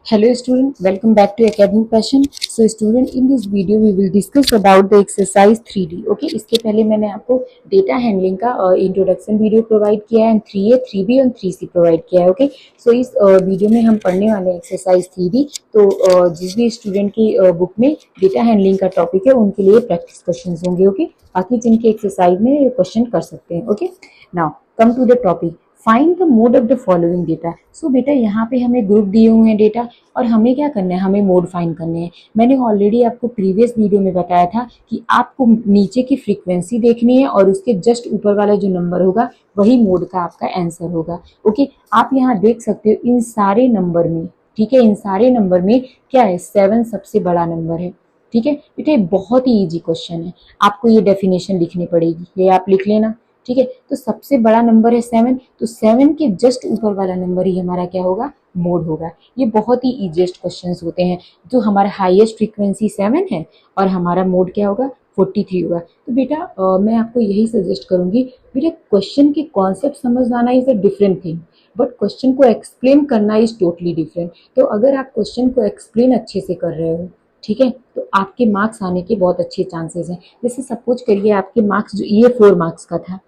Hello student, welcome back to Academic Passion. So student, in this video we will discuss about the exercise 3D. Okay, इसके पहले मैंने आपको data handling का introduction video provide किया है, 3A, 3B और 3C provide किया है. ओके, सो इस वीडियो में हम पढ़ने वाले हैं एक्सरसाइज 3D. तो जिस भी स्टूडेंट की बुक में डेटा हैंडलिंग का टॉपिक है उनके लिए प्रैक्टिस क्वेश्चन होंगे. ओके, बाकी जिनके एक्सरसाइज में क्वेश्चन कर सकते हैं. Okay, now come to the topic. Find the mode of the following data. So बेटा यहाँ पे हमें ग्रुप दिए हुए हैं डेटा और हमें क्या करना है, हमें मोड फाइंड करने हैं. मैंने ऑलरेडी आपको प्रीवियस वीडियो में बताया था कि आपको नीचे की फ्रीक्वेंसी देखनी है और उसके जस्ट ऊपर वाला जो नंबर होगा वही मोड का आपका आंसर होगा. ओके, आप यहाँ देख सकते हो इन सारे नंबर में, ठीक है, इन सारे नंबर में क्या है, 7 सबसे बड़ा नंबर है. ठीक है बेटा, बहुत ही इजी क्वेश्चन है. आपको ये डेफिनेशन लिखनी पड़ेगी, ये आप लिख लेना. ठीक है, तो सबसे बड़ा नंबर है 7, तो 7 के जस्ट ऊपर वाला नंबर ही हमारा क्या होगा, मोड होगा. ये बहुत ही इजीएस्ट क्वेश्चंस होते हैं. जो हमारा हाईएस्ट फ्रीक्वेंसी 7 है और हमारा मोड क्या होगा, 43 होगा. तो बेटा मैं आपको यही सजेस्ट करूंगी, बेटा क्वेश्चन के कॉन्सेप्ट समझ आना is a different thing, but question को एक्सप्लेन करना इज टोटली डिफरेंट. तो अगर आप क्वेश्चन को एक्सप्लेन अच्छे से कर रहे हो, ठीक है, तो आपके मार्क्स आने के बहुत अच्छे चांसेस हैं. जैसे सपोज करिए आपके मार्क्स जो ये 4 मार्क्स का था,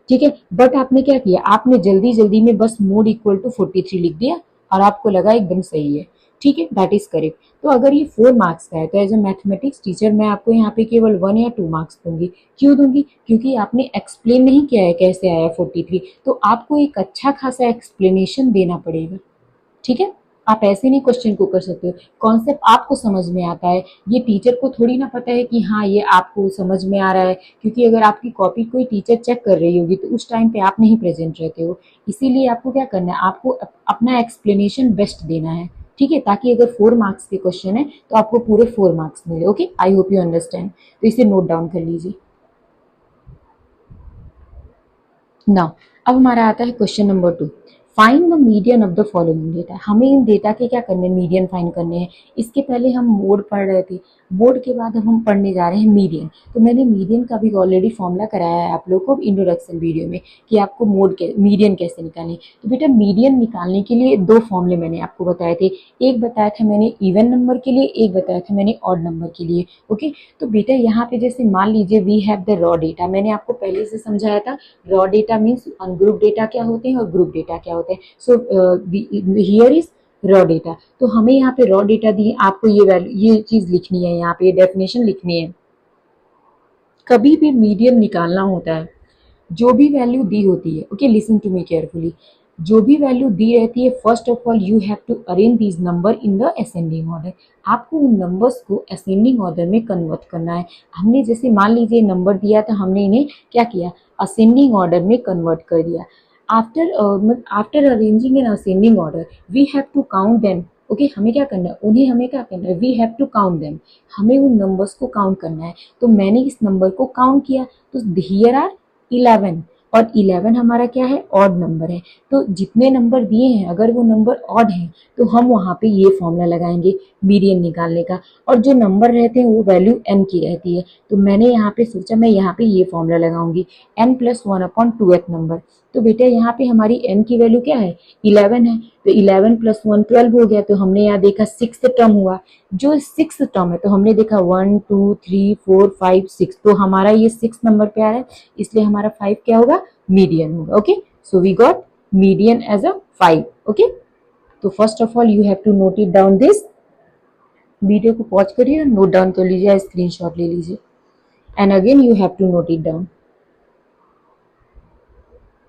ठीक है, बट आपने क्या किया, आपने जल्दी जल्दी में बस मोड इक्वल टू 43 लिख दिया और आपको लगा एकदम सही है. ठीक है, दैट इज करेक्ट. तो अगर ये 4 मार्क्स का है तो एज ए मैथमेटिक्स टीचर मैं आपको यहाँ पे केवल 1 या 2 मार्क्स दूंगी. क्यों दूंगी, क्योंकि आपने एक्सप्लेन नहीं किया है कैसे आया 43. तो आपको एक अच्छा खासा एक्सप्लेनेशन देना पड़ेगा. ठीक है, आप ऐसे नहीं क्वेश्चन को कर सकते हो. कॉन्सेप्ट आपको समझ में आता है, ये टीचर को थोड़ी ना पता है कि हाँ ये आपको समझ में आ रहा है, क्योंकि अगर आपकी कॉपी कोई टीचर चेक कर रही होगी तो उस टाइम पे आप नहीं प्रेजेंट रहते हो. इसीलिए आपको क्या करना है, आपको अपना एक्सप्लेनेशन बेस्ट देना है. ठीक है, ताकि अगर 4 मार्क्स के क्वेश्चन है तो आपको पूरे 4 मार्क्स मिले. Okay, I hope you understand. तो इसे नोट डाउन कर लीजिए. नाउ अब हमारा आता है question number 2. Find the median of the following data. हमें इन डेटा के क्या करने हैं, मीडियन फाइंड करने हैं. इसके पहले हम मोड पढ़ रहे थे, मोड के बाद अब हम पढ़ने जा रहे हैं मीडियन. तो मैंने मीडियन का भी ऑलरेडी फॉर्मूला कराया है आप लोग को इंट्रोडक्शन वीडियो में कि आपको मोड के मीडियन कैसे निकालें. तो बेटा मीडियन निकालने के लिए 2 फॉर्मूले मैंने आपको बताए थे. एक बताया था मैंने इवन नंबर के लिए, एक बताया था मैंने ऑड नंबर के लिए. ओके, तो बेटा यहाँ पे जैसे मान लीजिए we have the raw data, मैंने आपको पहले से समझाया था. Raw data means ungroup data क्या होते हैं और ग्रुप डेटा क्या होते हैं. So here is raw data. तो हमें यहाँ पे रॉ डेटा दिए, आपको ये वैल्यू, ये चीज लिखनी है, यहाँ पे ये डेफिनेशन लिखनी है. कभी भी मीडियन निकालना होता है, जो भी वैल्यू दी होती है, okay listen to me carefully, जो भी वैल्यू दी रहती है first of all you have to arrange these number in the ascending order. आपको उन नंबर्स को असेंडिंग ऑर्डर में कन्वर्ट करना है. हमने जैसे मान लीजिए नंबर दिया तो हमने इन्हें क्या किया, असेंडिंग ऑर्डर में कन्वर्ट कर दिया. After arranging in ascending order we have to count them. Okay, हमें क्या करना है, उन्हें हमें क्या करना है, we have to count them. हमें उन नंबर्स को काउंट करना है. तो मैंने इस नंबर को काउंट किया, तो हियर आर 11 और 11 हमारा क्या है, ऑड नंबर है. तो जितने नंबर दिए हैं अगर वो नंबर ऑड है तो हम वहाँ पे ये फॉर्मूला लगाएंगे मीडियन निकालने का. और जो नंबर रहते हैं वो वैल्यू n की रहती है. तो मैंने यहाँ पे सोचा मैं यहाँ पे ये फॉर्मूला लगाऊंगी, n + 1/2th नंबर. तो बेटा यहाँ पे हमारी n की वैल्यू क्या है, 11 है. तो 11 + 1 12 हो गया. तो हमने यहाँ देखा 6th टर्म हुआ, जो 6th टर्म है तो हमने देखा 1 2 3 4 5 6. तो हमारा ये 6 नंबर पे आ रहा है, इसलिए हमारा 5 क्या होगा, मीडियन होगा. Okay, so we got median as a 5. Okay, तो first of all you have to note it down this. Video को पॉज करिए, नोट डाउन कर लीजिए, स्क्रीनशॉट ले लीजिए and again you have to note it down.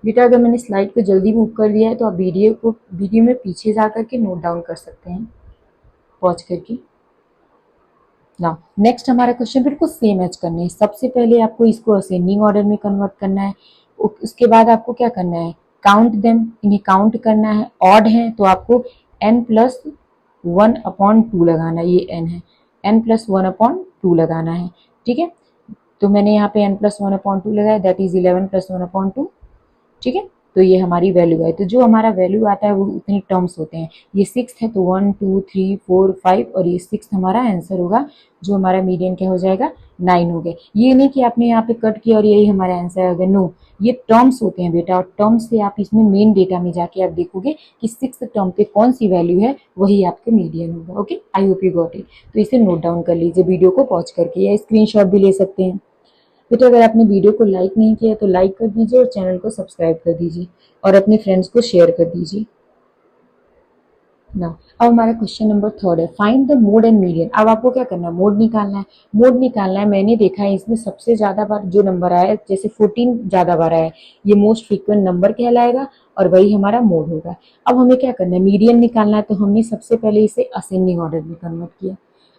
बेटा अगर मैंने स्लाइड को जल्दी मूव कर दिया है तो आप वीडियो में पीछे जा करके नोट डाउन कर सकते हैं पॉज करके. नाउ नेक्स्ट हमारा क्वेश्चन बिल्कुल सेम एज करने हैं. सबसे पहले आपको इसको असेंडिंग ऑर्डर में कन्वर्ट करना है. उसके बाद आपको क्या करना है, काउंट देम, इन्हें काउंट करना है. ऑड है तो आपको n + 1/2 लगाना है, ये n है, n + 1/2 लगाना है. ठीक है, तो मैंने यहाँ पे n + 1/2 लगाया, दैट इज 11 + 1/2. ठीक है, तो ये हमारी वैल्यू है। तो जो हमारा वैल्यू आता है वो उतने टर्म्स होते हैं। ये 6 है तो 1 2 3 4 5 और ये 6 हमारा आंसर होगा। जो हमारा मीडियन क्या हो जाएगा 9 हो गए। ये नहीं कि आपने यहाँ पे कट किया और यही हमारा आंसर आ गया, नो, ये टर्म्स होते हैं बेटा, और टर्म्स से आप इसमें मेन डेटा में जाके आप देखोगे कि 6 टर्म पे कौन सी वैल्यू है, वही आपके मीडियन होगा। Okay, I hope you got it. तो इसे नोट डाउन कर लीजिए वीडियो को पॉज करके, या स्क्रीनशॉट भी ले सकते हैं। बेटा अगर आपने वीडियो को लाइक नहीं किया तो लाइक कर दीजिए और चैनल को सब्सक्राइब कर दीजिए और अपने फ्रेंड्स को शेयर कर दीजिए ना। अब हमारा क्वेश्चन नंबर 3 है, find the mode and median. अब आपको क्या करना है, मोड निकालना है। मोड निकालना है, मैंने देखा है इसमें सबसे ज्यादा बार जो नंबर आया है, जैसे 14 ज्यादा बार आया है, ये मोस्ट फ्रीक्वेंट नंबर कहलाएगा और वही हमारा मोड होगा। अब हमें क्या करना है, मीडियन निकालना है, तो हमने सबसे पहले इसे असेंडिंग ऑर्डर में कन्वर्ट किया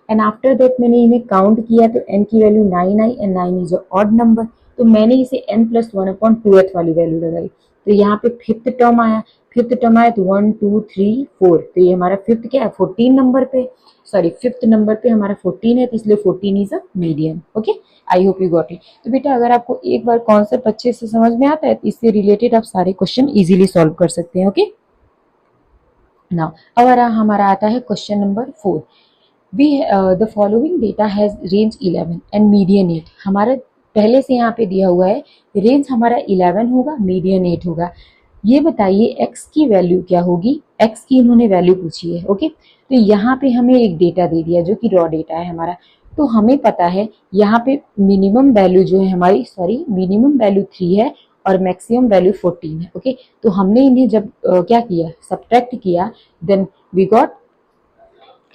एंड आफ्टर दैट मैंने इन्हें काउंट किया तो n की value 9 I and 9 is odd number, तो मैंने इसे n+1/2 वाली वैल्यू लगाई। तो यहाँ पे फिफ्थ टर्म आया, फिफ्थ टर्म आया तो 1 2 3 4, तो ये हमारा फिफ्थ क्या है 14 नंबर पे, सॉरी फिफ्थ नंबर पे हमारा 14 है, तो इसलिए 14 is a median. Okay, I hope you got it. तो बेटा अगर आपको एक बार कॉन्सेप्ट अच्छे से समझ में आता है तो इससे रिलेटेड आप सारे क्वेश्चन इजीली सॉल्व कर सकते हैं। ओके, नाउ अब हमारा आता है question number 4। We the following data has range 11 and median 8। हमारा पहले से यहाँ पे दिया हुआ है रेंज हमारा 11 होगा, मीडियन 8 होगा। ये बताइए x की वैल्यू क्या होगी, x की इन्होंने वैल्यू पूछी है। ओके, तो यहाँ पे हमें एक डेटा दे दिया जो कि रॉ डेटा है हमारा। तो हमें पता है यहाँ पे मिनिमम वैल्यू जो है हमारी, सॉरी मिनिमम वैल्यू 3 है और मैक्सिमम वैल्यू 14 है। ओके, तो हमने इन्हें जब क्या किया, सब्ट्रैक्ट किया, देन वी गॉट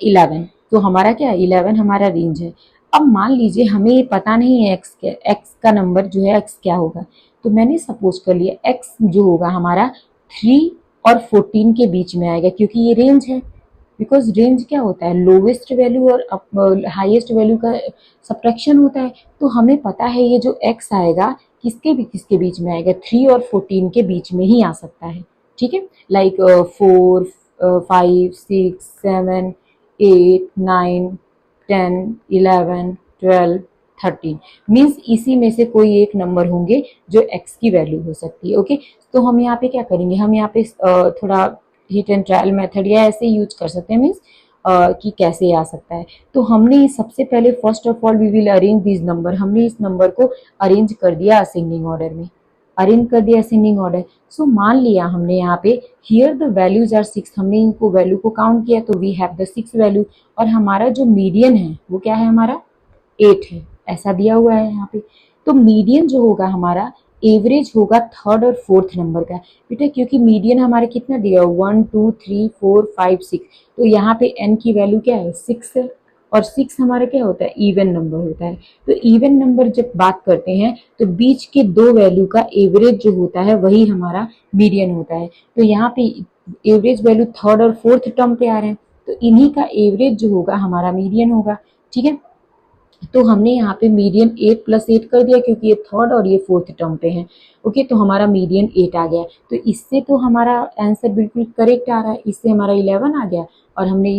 11। तो हमारा क्या है 11 हमारा रेंज है। अब मान लीजिए हमें ये पता नहीं है एक्स का नंबर जो है एक्स क्या होगा, तो मैंने सपोज कर लिया एक्स जो होगा हमारा 3 और 14 के बीच में आएगा, क्योंकि ये रेंज है। बिकॉज रेंज क्या होता है, लोवेस्ट वैल्यू और हाईएस्ट वैल्यू का सब्ट्रैक्शन होता है। तो हमें पता है ये जो एक्स आएगा किसके बीच में आएगा, 3 और 14 के बीच में ही आ सकता है। ठीक है, लाइक 4 5 6 7 8 9 10 11 12 13 मीन्स इसी में से कोई एक नंबर होंगे जो एक्स की वैल्यू हो सकती है। ओके, तो हम यहाँ पे क्या करेंगे, हम यहाँ पे थोड़ा हिट एंड ट्रायल मेथड या ऐसे यूज कर सकते हैं, मीन्स कि कैसे आ सकता है। तो हमने सबसे पहले first of all we will arrange this number, हमने इस नंबर को अरेंज कर दिया असेंडिंग ऑर्डर में, अरेंज कर दिया असेंडिंग ऑर्डर। सो मान लिया हमने यहाँ पे हियर द वैल्यूज आर 6, हमने इनको वैल्यू को काउंट किया तो वी हैव द 6 वैल्यू, और हमारा जो मीडियन है वो क्या है हमारा 8 है, ऐसा दिया हुआ है यहाँ पे। तो मीडियन जो होगा हमारा एवरेज होगा थर्ड और फोर्थ नंबर का बेटा, क्योंकि मीडियन हमारे कितना दिया 1 2 3 4 5 6, तो यहाँ पे n की वैल्यू क्या है 6 है, और 6 हमारा क्या होता है इवन नंबर होता है। तो इवन नंबर जब बात करते हैं तो बीच के दो वैल्यू का एवरेज जो होता है वही हमारा मीडियन होता है। तो यहाँ पे एवरेज वैल्यू थर्ड और फोर्थ टर्म पे आ रहे हैं, तो इन्हीं का एवरेज जो होगा हमारा मीडियन होगा। ठीक है, तो हमने यहाँ पे मीडियन 8+8 कर दिया क्योंकि ये थर्ड और ये फोर्थ टर्म पे है। ओके, तो हमारा मीडियन 8 आ गया। तो इससे तो हमारा आंसर बिल्कुल करेक्ट आ रहा है, इससे हमारा 11 आ गया और हमने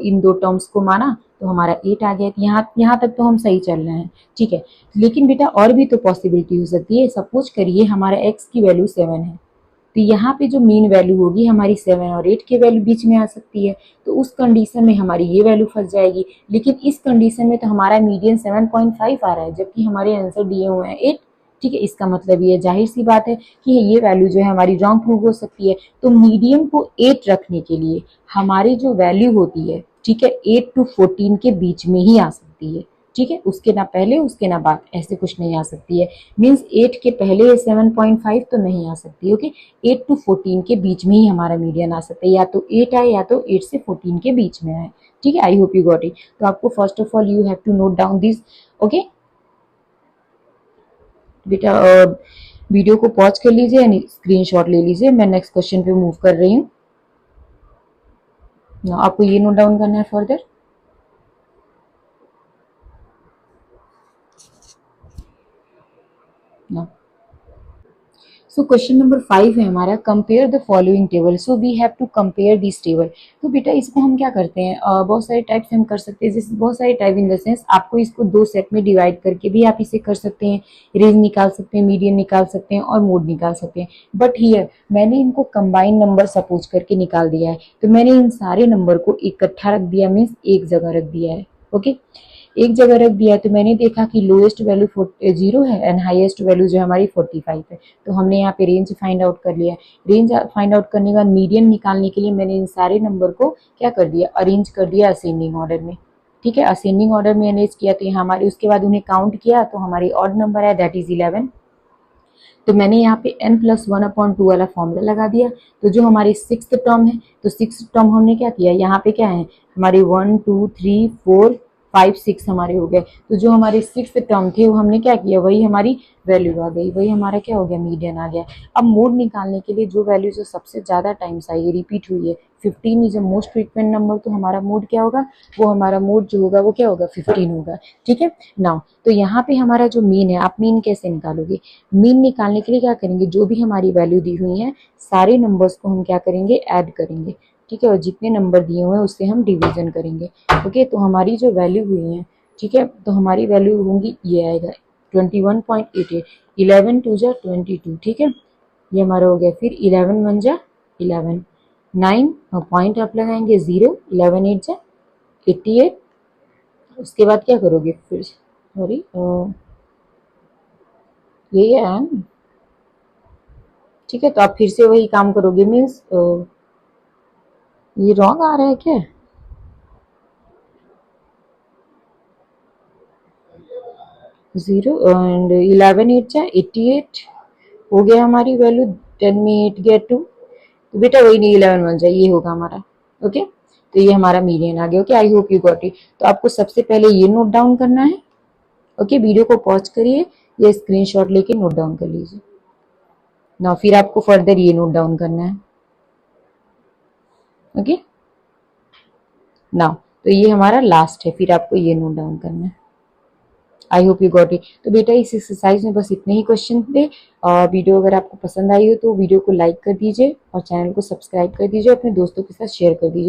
इन दो टर्म्स को माना तो हमारा 8 आ गया। यहाँ तक तो हम सही चल रहे हैं। ठीक है, लेकिन बेटा और भी तो पॉसिबिलिटी हो सकती है। सपोज करिए हमारा एक्स की वैल्यू 7 है, तो यहाँ पे जो मीन वैल्यू होगी हमारी 7 और 8 के वैल्यू बीच में आ सकती है, तो उस कंडीशन में हमारी ये वैल्यू फंस जाएगी। लेकिन इस कंडीशन में तो हमारा मीडियन 7.5 आ रहा है जबकि हमारे आंसर दिए हुए हैं 8। ठीक है, इसका मतलब ये जाहिर सी बात है कि ये वैल्यू जो है हमारी रॉन्ग प्रूव हो सकती है। तो मीडियन को 8 रखने के लिए हमारी जो वैल्यू होती है, ठीक है, 8 to 14 के बीच में ही आ सकती है। ठीक है, उसके ना पहले उसके ना बाद ऐसे कुछ नहीं आ सकती है। मीन्स 8 के पहले 7.5 तो नहीं आ सकती। ओके, 8 to 14 के बीच में ही हमारा मीडियन आ सकता है, या तो 8 आए या तो 8 से 14 के बीच में आए। ठीक है, I hope you got it. तो आपको first of all you have to note down this. Okay बेटा, वीडियो को पॉज कर लीजिए यानी स्क्रीनशॉट ले लीजिए। मैं नेक्स्ट क्वेश्चन पे मूव कर रही हूँ। आपको ये नोट डाउन करना है फर्दर। सो क्वेश्चन नंबर 5 है हमारा, compare the following table. So we have to compare this table. तो बेटा इसको हम क्या करते हैं, बहुत सारे टाइप से हम कर सकते हैं, जैसे बहुत सारे टाइप इन द सेंस आपको इसको 2 सेट में डिवाइड करके भी आप इसे कर सकते हैं, रेंज निकाल सकते हैं, मीडियन निकाल सकते हैं और मोड निकाल सकते हैं। बट हियर मैंने इनको कंबाइन नंबर सपोज करके निकाल दिया है, तो मैंने इन सारे नंबर को इकट्ठा रख दिया, मीन्स एक जगह रख दिया है। ओके, एक जगह रख दिया है, तो मैंने देखा कि लोएस्ट वैल्यू 0 है एंड हाईएस्ट वैल्यू जो हमारी 45 है, तो हमने यहाँ पे रेंज फाइंड आउट कर लिया। रेंज फाइंड आउट करने के बाद मीडियन निकालने के लिए मैंने इन सारे नंबर को क्या कर दिया, अरेंज कर दिया असेंडिंग ऑर्डर में। ठीक है, असेंडिंग ऑर्डर में अरेंज किया, तो यहाँ हमारे उसके बाद उन्हें काउंट किया, तो हमारी ऑड नंबर है दैट इज 11। तो मैंने यहाँ पे n+1/2 वाला फॉर्मूला लगा दिया। तो जो हमारी 6th टर्म है, तो 6th टर्म हमने क्या किया, यहाँ पे क्या है हमारे 1 2 3 4 5 6 हमारे हो गए। तो जो हमारे 6th टर्म थे वो हमने क्या किया, वही हमारी वैल्यू आ गई, वही हमारा क्या हो गया, मीडियन आ गया। अब मोड निकालने के लिए जो वैल्यू जो सबसे ज़्यादा टाइम्स आई है, रिपीट हुई है, 15 is a most frequent number, तो हमारा मोड क्या होगा, वो हमारा मोड जो होगा वो क्या होगा, 15 होगा। ठीक है नाउ, तो यहाँ पे हमारा जो मीन है, आप मीन कैसे निकालोगे, मीन निकालने के लिए क्या करेंगे, जो भी हमारी वैल्यू दी हुई है सारे नंबर्स को हम क्या करेंगे, ऐड करेंगे। ठीक है, और जितने नंबर दिए हुए हैं उससे हम डिवीजन करेंगे। ओके, तो हमारी जो वैल्यू हुई है, ठीक है, तो हमारी वैल्यू होंगी, ये आएगा 21.88, 11 2 जा 22। ठीक है, ये हमारा हो गया। फिर 11 1 जा 11, 9 पॉइंट आप लगाएंगे 0, 11 8 जा 88। उसके बाद क्या करोगे, फिर सॉरी ये है ना? ठीक है, तो आप फिर से वही काम करोगे, मीन्स ये रॉन्ग आ रहा है क्या, 0 एंड 11 8 जा 88 हो गया हमारी वैल्यू। 10 में 8 गया 2, तो बेटा वही नहीं, 11 1 जा ये होगा हमारा। ओके, तो ये हमारा मीडियन आ गया। Okay, I hope you got it. तो आपको सबसे पहले ये नोट डाउन करना है। ओके, वीडियो को पॉज करिए, ये स्क्रीनशॉट लेके नोट डाउन कर लीजिए ना, फिर आपको फर्दर ये नोट डाउन करना है। ओके नाउ, तो ये हमारा लास्ट है, फिर आपको ये नोट डाउन करना है। I hope you got it. तो बेटा इस एक्सरसाइज में बस इतने ही क्वेश्चन थे। और वीडियो अगर आपको पसंद आई हो तो वीडियो को लाइक कर दीजिए और चैनल को सब्सक्राइब कर दीजिए, अपने दोस्तों के साथ शेयर कर दीजिए।